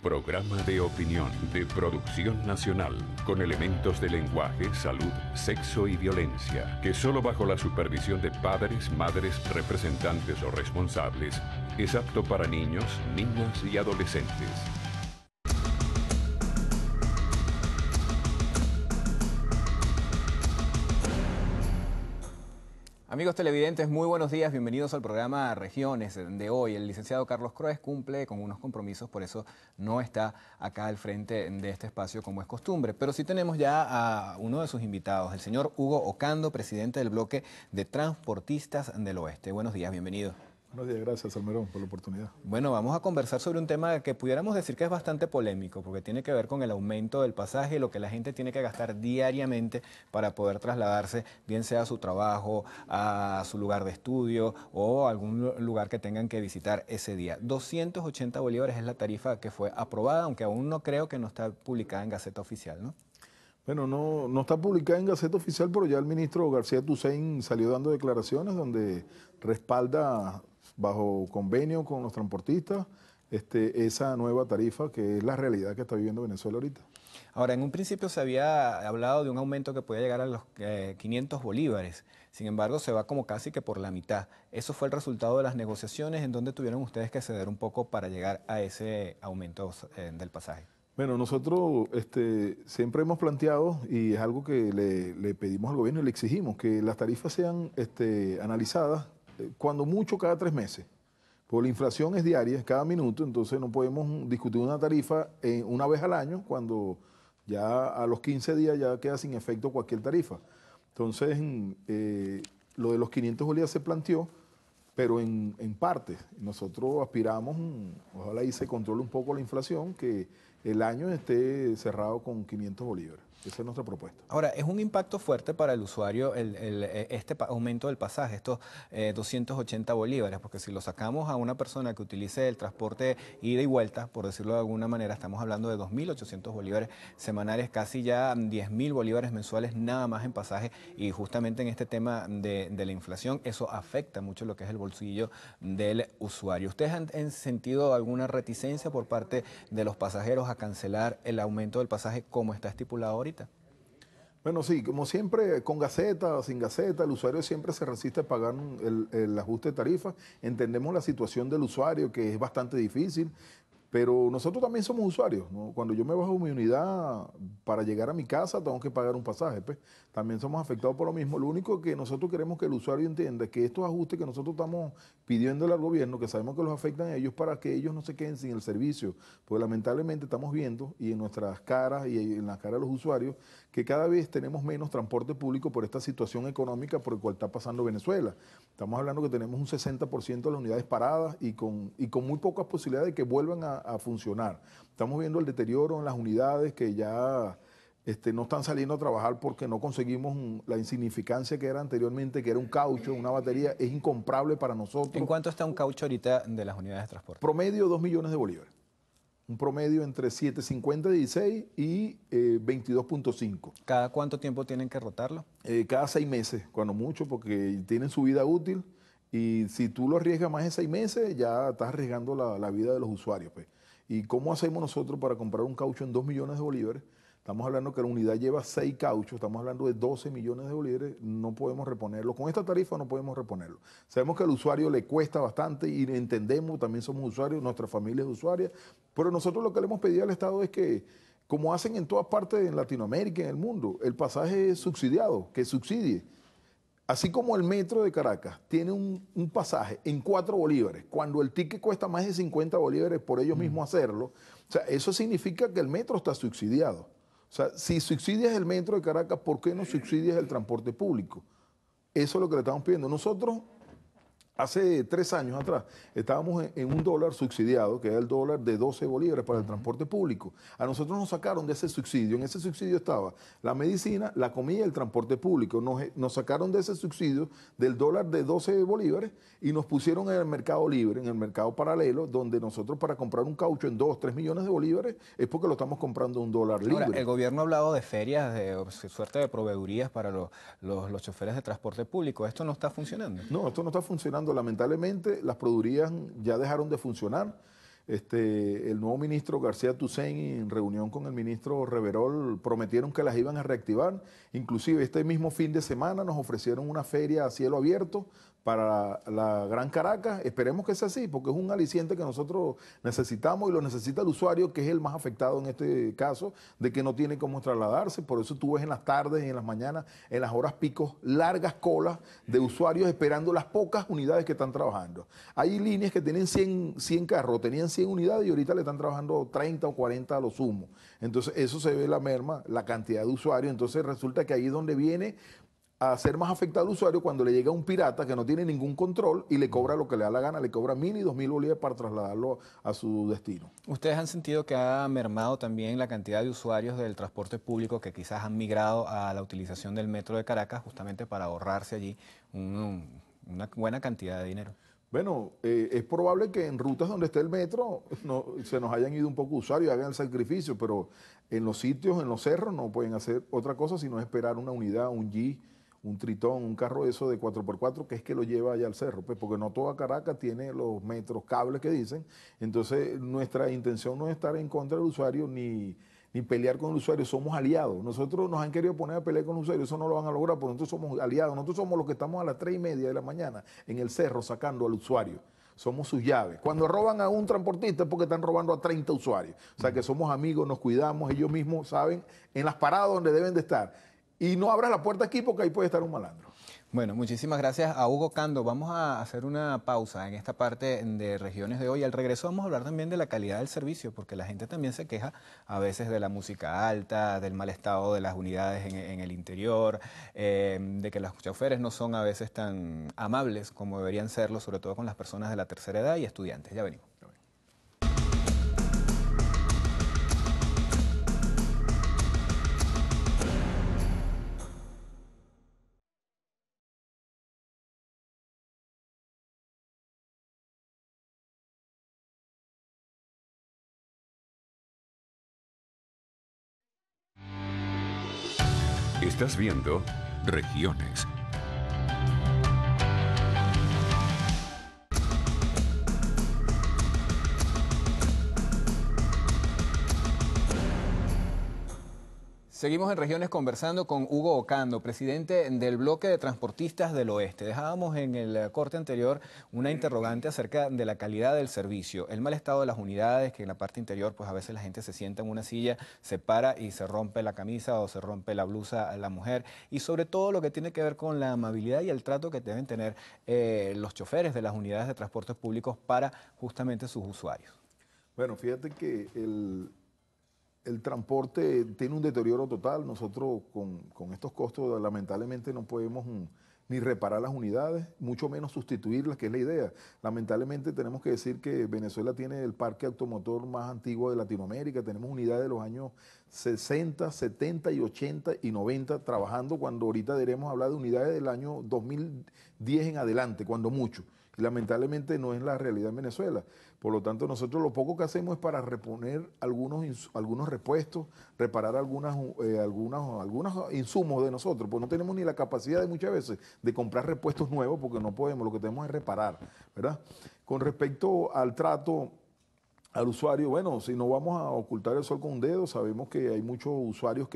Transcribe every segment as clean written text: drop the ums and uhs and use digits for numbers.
Programa de opinión de producción nacional con elementos de lenguaje, salud, sexo y violencia, que solo bajo la supervisión de padres, madres, representantes o responsables es apto para niños, niñas y adolescentes. Amigos televidentes, muy buenos días, bienvenidos al programa Regiones de hoy. El licenciado Carlos Croes cumple con unos compromisos, por eso no está acá al frente de este espacio como es costumbre. Pero sí tenemos ya a uno de sus invitados, el señor Hugo Ocando, presidente del bloque de Transportistas del Oeste. Buenos días, bienvenido. Buenos días, gracias Salmerón por la oportunidad. Bueno, vamos a conversar sobre un tema que pudiéramos decir que es bastante polémico, porque tiene que ver con el aumento del pasaje y lo que la gente tiene que gastar diariamente para poder trasladarse, bien sea a su trabajo, a su lugar de estudio o algún lugar que tengan que visitar ese día. 280 bolívares es la tarifa que fue aprobada, aunque aún no creo que no está publicada en Gaceta Oficial, ¿no? Bueno, no está publicada en Gaceta Oficial, pero ya el ministro García Tusein salió dando declaraciones donde respalda bajo convenio con los transportistas esa nueva tarifa que es la realidad que está viviendo Venezuela ahorita. Ahora, en un principio se había hablado de un aumento que podía llegar a los 500 bolívares, sin embargo se va como casi que por la mitad. ¿Eso fue el resultado de las negociaciones en donde tuvieron ustedes que ceder un poco para llegar a ese aumento del pasaje? Bueno, nosotros siempre hemos planteado, y es algo que le pedimos al gobierno y le exigimos, que las tarifas sean analizadas cuando mucho cada 3 meses. Porque la inflación es diaria, cada minuto, entonces no podemos discutir una tarifa una vez al año cuando ya a los 15 días ya queda sin efecto cualquier tarifa. Entonces, lo de los 500 bolívares se planteó, pero en partes. Nosotros aspiramos, ojalá ahí se controle un poco la inflación, que el año esté cerrado con 500 bolívares. Esa es nuestra propuesta. Ahora, es un impacto fuerte para el usuario este aumento del pasaje, estos 280 bolívares, porque si lo sacamos a una persona que utilice el transporte ida y vuelta, por decirlo de alguna manera, estamos hablando de 2.800 bolívares semanales, casi ya 10.000 bolívares mensuales nada más en pasaje, y justamente en este tema de la inflación, eso afecta mucho lo que es el bolsillo del usuario. ¿Ustedes han sentido alguna reticencia por parte de los pasajeros a cancelar el aumento del pasaje como está estipulado ahorita? Bueno, sí, como siempre, con Gaceta o sin Gaceta, el usuario siempre se resiste a pagar el ajuste de tarifa. Entendemos la situación del usuario, que es bastante difícil, pero nosotros también somos usuarios, ¿no? Cuando yo me bajo mi unidad para llegar a mi casa, tengo que pagar un pasaje, pues. También somos afectados por lo mismo. Lo único que nosotros queremos que el usuario entienda es que estos ajustes que nosotros estamos pidiéndole al gobierno, que sabemos que los afectan a ellos, para que ellos no se queden sin el servicio. Porque lamentablemente estamos viendo, y en nuestras caras y en las caras de los usuarios, que cada vez tenemos menos transporte público por esta situación económica por la cual está pasando Venezuela. Estamos hablando que tenemos un 60% de las unidades paradas y con muy pocas posibilidades de que vuelvan a funcionar. Estamos viendo el deterioro en las unidades que ya no están saliendo a trabajar porque no conseguimos la insignificancia que era anteriormente, que era un caucho, una batería, es incomparable para nosotros. ¿En cuánto está un caucho ahorita de las unidades de transporte? Promedio 2 millones de bolívares. Un promedio entre 7.50 y 22.5. ¿Cada cuánto tiempo tienen que rotarlo? Cada 6 meses, cuando mucho, porque tienen su vida útil. Y si tú lo arriesgas más de 6 meses, ya estás arriesgando la vida de los usuarios, pues. ¿Y cómo hacemos nosotros para comprar un caucho en 2 millones de bolívares? Estamos hablando que la unidad lleva 6 cauchos, estamos hablando de 12 millones de bolívares, no podemos reponerlo. Con esta tarifa no podemos reponerlo. Sabemos que al usuario le cuesta bastante y entendemos, también somos usuarios, nuestra familia es usuaria, pero nosotros lo que le hemos pedido al Estado es que, como hacen en todas partes en Latinoamérica y en el mundo, el pasaje es subsidiado, que subsidie. Así como el metro de Caracas tiene un pasaje en 4 bolívares, cuando el ticket cuesta más de 50 bolívares por ellos mismos hacerlo, o sea, eso significa que el metro está subsidiado. O sea, si subsidias el metro de Caracas, ¿por qué no subsidias el transporte público? Eso es lo que le estamos pidiendo. Nosotros, hace 3 años atrás, estábamos en un dólar subsidiado, que era el dólar de 12 bolívares para el transporte público. A nosotros nos sacaron de ese subsidio. En ese subsidio estaba la medicina, la comida y el transporte público. Nos sacaron de ese subsidio del dólar de 12 bolívares y nos pusieron en el mercado libre, en el mercado paralelo, donde nosotros para comprar un caucho en 2, 3 millones de bolívares es porque lo estamos comprando a un dólar libre. Ahora, el gobierno ha hablado de ferias, de suerte de proveedurías para los choferes de transporte público. ¿Esto no está funcionando? No, esto no está funcionando. Lamentablemente, las proveedurías ya dejaron de funcionar. el nuevo ministro García Tucen, en reunión con el ministro Reverol, prometieron que las iban a reactivar. Inclusive este mismo fin de semana nos ofrecieron una feria a cielo abierto para la Gran Caracas. Esperemos que sea así, porque es un aliciente que nosotros necesitamos y lo necesita el usuario, que es el más afectado en este caso, de que no tiene cómo trasladarse. Por eso tú ves en las tardes y en las mañanas, en las horas picos, largas colas de usuarios esperando las pocas unidades que están trabajando. Hay líneas que tienen 100 carros, tenían 100 unidades y ahorita le están trabajando 30 o 40 a lo sumo. Entonces eso se ve la merma, la cantidad de usuarios. Entonces resulta que ahí es donde viene a ser más afectado al usuario cuando le llega un pirata que no tiene ningún control y le cobra lo que le da la gana, le cobra 1.000 y 2.000 bolívares para trasladarlo a su destino. ¿Ustedes han sentido que ha mermado también la cantidad de usuarios del transporte público que quizás han migrado a la utilización del metro de Caracas justamente para ahorrarse allí una buena cantidad de dinero? Bueno, es probable que en rutas donde esté el metro se nos hayan ido un poco usuarios y hagan el sacrificio, pero en los sitios, en los cerros, no pueden hacer otra cosa sino esperar una unidad, un G, un Tritón, un carro eso de 4x4, que es que lo lleva allá al cerro, pues porque no toda Caracas tiene los metros, cables que dicen. Entonces, nuestra intención no es estar en contra del usuario ni pelear con el usuario, somos aliados. Nosotros nos han querido poner a pelear con el usuario, eso no lo van a lograr, porque nosotros somos aliados. Nosotros somos los que estamos a las 3:30 de la mañana en el cerro sacando al usuario. Somos sus llaves. Cuando roban a un transportista es porque están robando a 30 usuarios. O sea que somos amigos, nos cuidamos, ellos mismos saben en las paradas donde deben de estar. Y no abras la puerta aquí porque ahí puede estar un malandro. Bueno, muchísimas gracias a Hugo Cando. Vamos a hacer una pausa en esta parte de regiones de hoy. Al regreso vamos a hablar también de la calidad del servicio, porque la gente también se queja a veces de la música alta, del mal estado de las unidades en el interior, de que los choferes no son a veces tan amables como deberían serlo, sobre todo con las personas de la tercera edad y estudiantes. Ya venimos. Estás viendo Regiones. Seguimos en Regiones conversando con Hugo Ocando, presidente del Bloque de Transportistas del Oeste. Dejábamos en el corte anterior una interrogante acerca de la calidad del servicio, el mal estado de las unidades, que en la parte interior pues a veces la gente se sienta en una silla, se para y se rompe la camisa o se rompe la blusa a la mujer, y sobre todo lo que tiene que ver con la amabilidad y el trato que deben tener los choferes de las unidades de transportes públicos para justamente sus usuarios. Bueno, fíjate que el transporte tiene un deterioro total. Nosotros con estos costos lamentablemente no podemos ni reparar las unidades, mucho menos sustituirlas, que es la idea. Lamentablemente tenemos que decir que Venezuela tiene el parque automotor más antiguo de Latinoamérica. Tenemos unidades de los años 60, 70 y 80 y 90 trabajando, cuando ahorita debemos hablar de unidades del año 2010 en adelante, cuando mucho. Y lamentablemente no es la realidad en Venezuela. Por lo tanto, nosotros lo poco que hacemos es para reponer algunos repuestos, reparar algunos insumos de nosotros, pues no tenemos ni la capacidad de muchas veces de comprar repuestos nuevos porque no podemos, lo que tenemos es reparar, ¿verdad? Con respecto al trato al usuario, bueno, si no vamos a ocultar el sol con un dedo, sabemos que hay muchos usuarios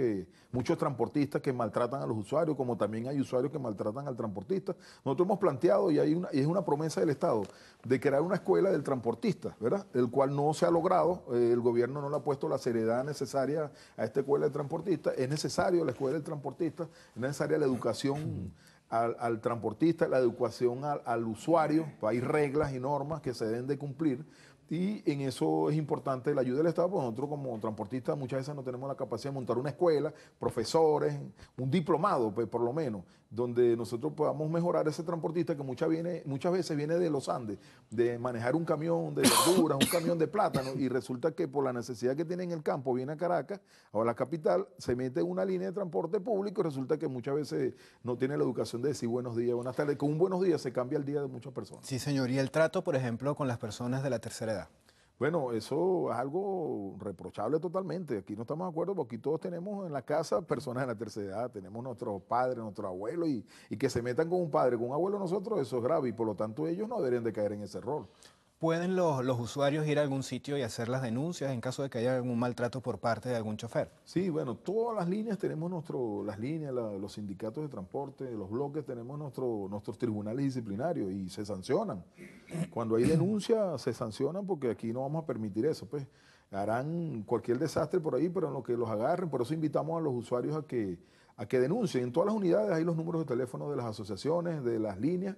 muchos transportistas que maltratan a los usuarios, como también hay usuarios que maltratan al transportista. Nosotros hemos planteado, y es una promesa del Estado, de crear una escuela del transportista, ¿verdad? El cual no se ha logrado, el gobierno no le ha puesto la seriedad necesaria a esta escuela del transportista. Es necesario la escuela del transportista, es necesaria la educación al transportista, la educación al usuario. Hay reglas y normas que se deben de cumplir. Y en eso es importante la ayuda del Estado, porque nosotros como transportistas muchas veces no tenemos la capacidad de montar una escuela, profesores, un diplomado, pues por lo menos, donde nosotros podamos mejorar ese transportista que muchas veces viene de los Andes, de manejar un camión de verduras, un camión de plátano, y resulta que por la necesidad que tiene en el campo viene a Caracas o a la capital, se mete en una línea de transporte público y resulta que muchas veces no tiene la educación de decir buenos días, buenas tardes. Con un buenos días se cambia el día de muchas personas. Sí, señor. ¿Y el trato, por ejemplo, con las personas de la tercera edad? Bueno, eso es algo reprochable totalmente. Aquí no estamos de acuerdo porque aquí todos tenemos en la casa personas de la tercera edad, tenemos nuestros padres, nuestros abuelos, y que se metan con un padre, con un abuelo nosotros, eso es grave, y por lo tanto ellos no deberían de caer en ese error. ¿Pueden los usuarios ir a algún sitio y hacer las denuncias en caso de que haya algún maltrato por parte de algún chofer? Sí, bueno, todas las líneas tenemos las líneas, los sindicatos de transporte, los bloques, tenemos nuestros tribunales disciplinarios y se sancionan. Cuando hay denuncia, se sancionan porque aquí no vamos a permitir eso, pues. Harán cualquier desastre por ahí, pero en lo que los agarren, por eso invitamos a los usuarios a que denuncien. En todas las unidades hay los números de teléfono de las asociaciones, de las líneas,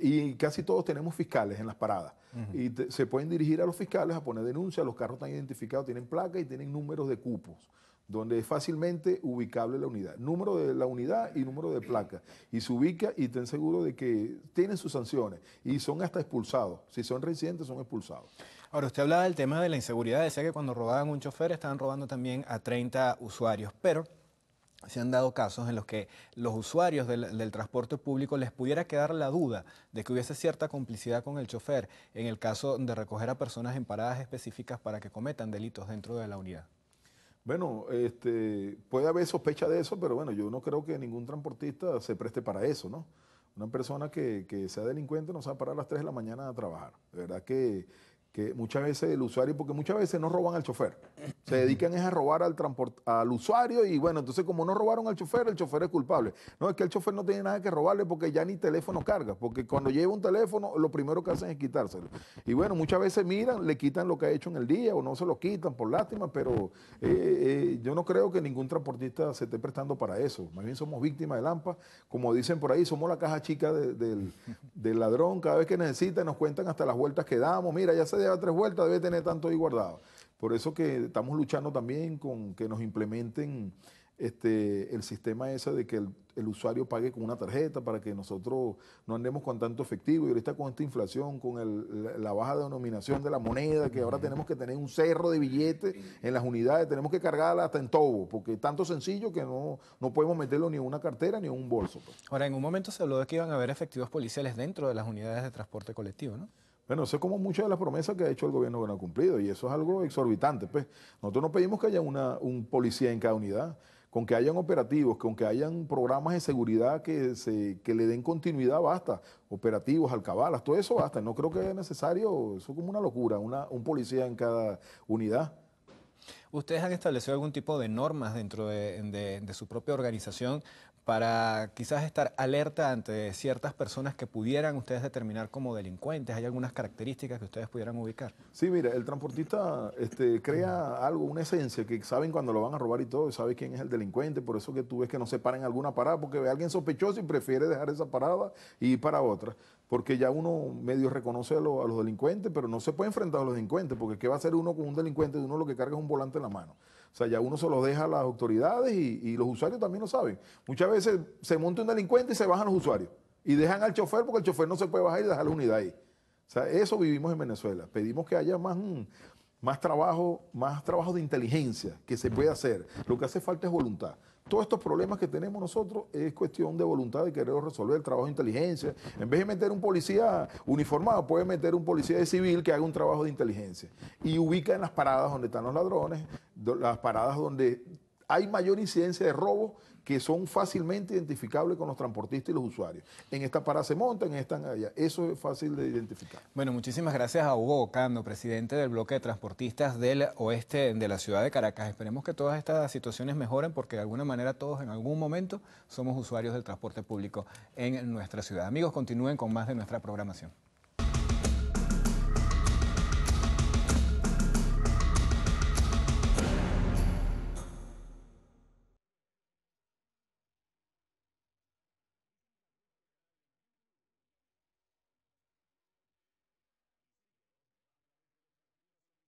y casi todos tenemos fiscales en las paradas. Y se pueden dirigir a los fiscales a poner denuncia, los carros están identificados, tienen placa y tienen números de cupos, donde es fácilmente ubicable la unidad. Número de la unidad y número de placa. Y se ubica y ten seguro de que tienen sus sanciones y son hasta expulsados. Si son reincidentes, son expulsados. Ahora, usted hablaba del tema de la inseguridad, decía que cuando robaban un chofer estaban robando también a 30 usuarios, pero se han dado casos en los que los usuarios del transporte público les pudiera quedar la duda de que hubiese cierta complicidad con el chofer en el caso de recoger a personas en paradas específicas para que cometan delitos dentro de la unidad. Bueno, puede haber sospecha de eso, pero bueno, yo no creo que ningún transportista se preste para eso, ¿no? Una persona que sea delincuente no se va a parar a las 3 de la mañana a trabajar. De verdad que muchas veces el usuario, porque muchas veces no roban al chofer, se dedican es a robar al usuario y bueno, entonces como no robaron al chofer, el chofer es culpable. No, es que el chofer no tiene nada que robarle porque ya ni teléfono carga, porque cuando lleva un teléfono lo primero que hacen es quitárselo. Y bueno, muchas veces miran, le quitan lo que ha hecho en el día o no se lo quitan por lástima, pero yo no creo que ningún transportista se esté prestando para eso. Más bien somos víctimas del AMPA, como dicen por ahí, somos la caja chica del ladrón, cada vez que necesita nos cuentan hasta las vueltas que damos, mira, ya se lleva 3 vueltas, debe tener tanto ahí guardado. Por eso que estamos luchando también con que nos implementen el sistema ese de que el usuario pague con una tarjeta para que nosotros no andemos con tanto efectivo. Y ahorita con esta inflación, con la baja denominación de la moneda, que ahora tenemos que tener un cerro de billetes en las unidades, tenemos que cargarla hasta en tobo, porque es tanto sencillo que no podemos meterlo ni en una cartera ni en un bolso, pues. Ahora, en un momento se habló de que iban a haber efectivos policiales dentro de las unidades de transporte colectivo, ¿no? Bueno, eso es como muchas de las promesas que ha hecho el gobierno que no ha cumplido y eso es algo exorbitante, pues. Nosotros no pedimos que haya un policía en cada unidad, con que hayan operativos, con que hayan programas de seguridad que le den continuidad, basta. Operativos, alcabalas, todo eso basta. No creo que es necesario, eso es como una locura, un policía en cada unidad. ¿Ustedes han establecido algún tipo de normas dentro de su propia organización para quizás estar alerta ante ciertas personas que pudieran ustedes determinar como delincuentes? ¿Hay algunas características que ustedes pudieran ubicar? Sí, mira, el transportista crea algo, una esencia, que saben cuando lo van a robar y todo, sabe quién es el delincuente, por eso que tú ves que no se paran en alguna parada, porque ve a alguien sospechoso y prefiere dejar esa parada y ir para otra, porque ya uno medio reconoce a los delincuentes, pero no se puede enfrentar a los delincuentes, porque ¿qué va a hacer uno con un delincuente? Uno lo que carga es un volante en la mano. O sea, ya uno se lo deja a las autoridades y los usuarios también lo saben. Muchas veces se monta un delincuente y se bajan los usuarios y dejan al chofer porque el chofer no se puede bajar y dejar la unidad ahí. O sea, eso vivimos en Venezuela. Pedimos que haya más trabajo de inteligencia que se puede hacer. Lo que hace falta es voluntad. Todos estos problemas que tenemos nosotros es cuestión de voluntad de querer resolver, el trabajo de inteligencia. En vez de meter un policía uniformado, puede meter un policía de civil que haga un trabajo de inteligencia. Y ubica en las paradas donde están los ladrones, las paradas donde hay mayor incidencia de robos, que son fácilmente identificables con los transportistas y los usuarios. En esta parada se montan, en esta allá. Eso es fácil de identificar. Bueno, muchísimas gracias a Hugo Ocando, presidente del bloque de transportistas del oeste de la ciudad de Caracas. Esperemos que todas estas situaciones mejoren porque de alguna manera todos en algún momento somos usuarios del transporte público en nuestra ciudad. Amigos, continúen con más de nuestra programación.